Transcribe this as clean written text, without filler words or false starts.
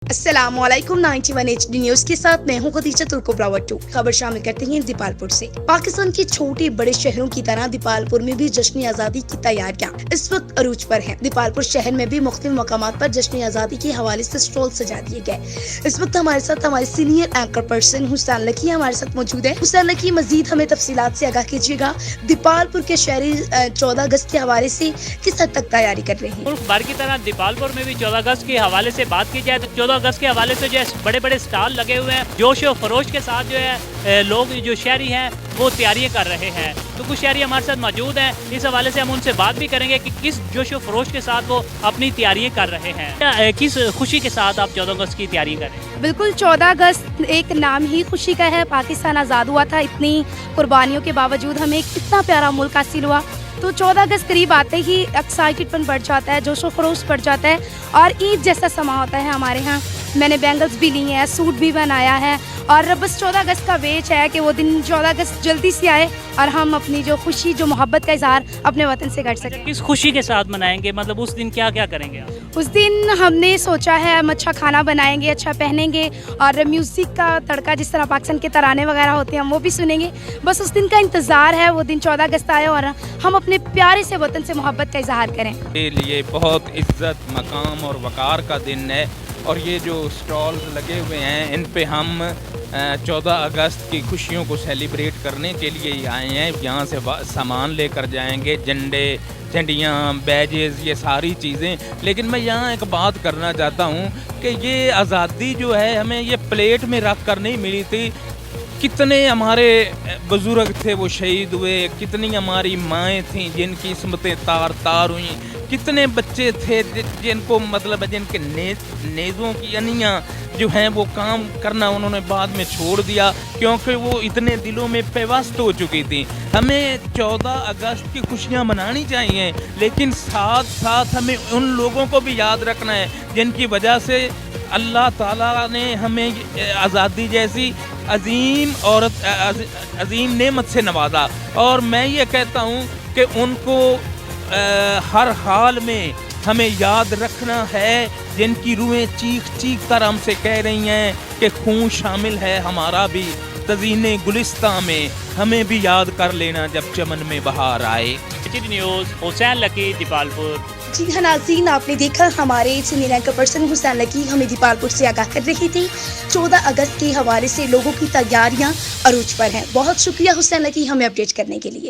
अस्सलामुअलैकुम 91 HD news के साथ मैं हूं खदीजा तुर्को। खबर शामिल करते हैं दीपालपुर से। पाकिस्तान के छोटे बड़े शहरों की तरह दीपालपुर में भी जश्न आजादी की तैयारियां इस वक्त अरूज पर हैं। दीपालपुर शहर में भी मुख्तलिफ मकामात पर जश्न आजादी के हवाले से स्टॉल सजा दिए गए। इस वक्त हमारे साथ हमारे सीनियर एंकर पर्सन हुसैन हमारे साथ मौजूद है। हुसैन, मजीद हमें तफसीलात से आगाह कीजिएगा। दीपालपुर के शहरी 14 अगस्त के हवाले से किस हद तक तैयारी कर रहे हैं? मुल्क भर की तरह दीपालपुर में भी 14 अगस्त के हवाले से बात की जाए तो 14 अगस्त के हवाले से जो है बड़े बड़े स्टॉल लगे हुए हैं। जोश और फरोश के साथ जो है लोग जो शहरी हैं वो तैयारियां कर रहे हैं। तो कुछ शहरी हमारे साथ मौजूद हैं, इस हवाले से हम उनसे बात भी करेंगे कि किस जोश और फरोश के साथ वो अपनी तैयारियां कर रहे हैं, किस खुशी के साथ आप 14 अगस्त की तैयारी कर रहे हैं। बिल्कुल, 14 अगस्त एक नाम ही खुशी का है। पाकिस्तान आज़ाद हुआ था, इतनी कुर्बानियों के बावजूद हमें इतना प्यारा मुल्क हासिल हुआ। तो 14 अगस्त करीब आते ही एक्साइटेडपन बढ़ जाता है, जोशो खरोश बढ़ जाता है और ईद जैसा समा होता है हमारे यहाँ। मैंने बैंगल्स भी ली हैं, सूट भी बनाया है और बस 14 अगस्त का वेच है कि वो दिन 14 अगस्त जल्दी से आए और हम अपनी जो खुशी, जो मोहब्बत का इजहार अपने वतन से कर सकें। किस खुशी के साथ मनाएंगे, मतलब उस दिन क्या क्या करेंगे आप? उस दिन हमने सोचा है हम अच्छा खाना बनाएंगे, अच्छा पहनेंगे और म्यूज़िक का तड़का, जिस तरह पाकिस्तान के तराने वगैरह होते हैं हम वो भी सुनेंगे। बस उस दिन का इंतज़ार है, वो दिन 14 अगस्त आए और हम अपने प्यारे से वतन से मोहब्बत का इजहार करें। के लिए बहुत इज्जत, मकाम और वक़ार का दिन है और ये जो स्टॉल्स लगे हुए हैं इन पे हम 14 अगस्त की खुशियों को सेलिब्रेट करने के लिए ही आए हैं। यहाँ से सामान लेकर जाएंगे, झंडे, झंडियाँ, बैजेस, ये सारी चीज़ें। लेकिन मैं यहाँ एक बात करना चाहता हूँ कि ये आज़ादी जो है हमें ये प्लेट में रख कर नहीं मिली थी। कितने हमारे बुज़ुर्ग थे वो शहीद हुए, कितनी हमारी माएँ थीं जिनकी किस्मतें तार तार हुई, कितने बच्चे थे जिनको मतलब जिनके नेज़ों की अनियाँ जो हैं वो काम करना उन्होंने बाद में छोड़ दिया क्योंकि वो इतने दिलों में पेवस्त हो चुकी थी। हमें 14 अगस्त की खुशियाँ मनानी चाहिए, लेकिन साथ साथ हमें उन लोगों को भी याद रखना है जिनकी वजह से अल्लाह ताला ने हमें आज़ादी जैसी अजीम नेमत से नवाजा। और मैं ये कहता हूँ कि उनको हर हाल में हमें याद रखना है जिनकी रूहें चीख चीख कर हमसे कह रही हैं कि खून शामिल है हमारा भी तज़ीने गुलिस्तां में, हमें भी याद कर लेना जब चमन में बहार आए। न्यूज़ हुसैन दीपालपुर। जी हाँ नाज़रीन, आपने देखा हमारे सीनियर एंकर पर्सन हुसैन हमें दीपालपुर से आगाह कर रही थी। 14 अगस्त के हवाले से लोगों की तैयारियां अरूज पर हैं। बहुत शुक्रिया हुसैन हमें अपडेट करने के लिए।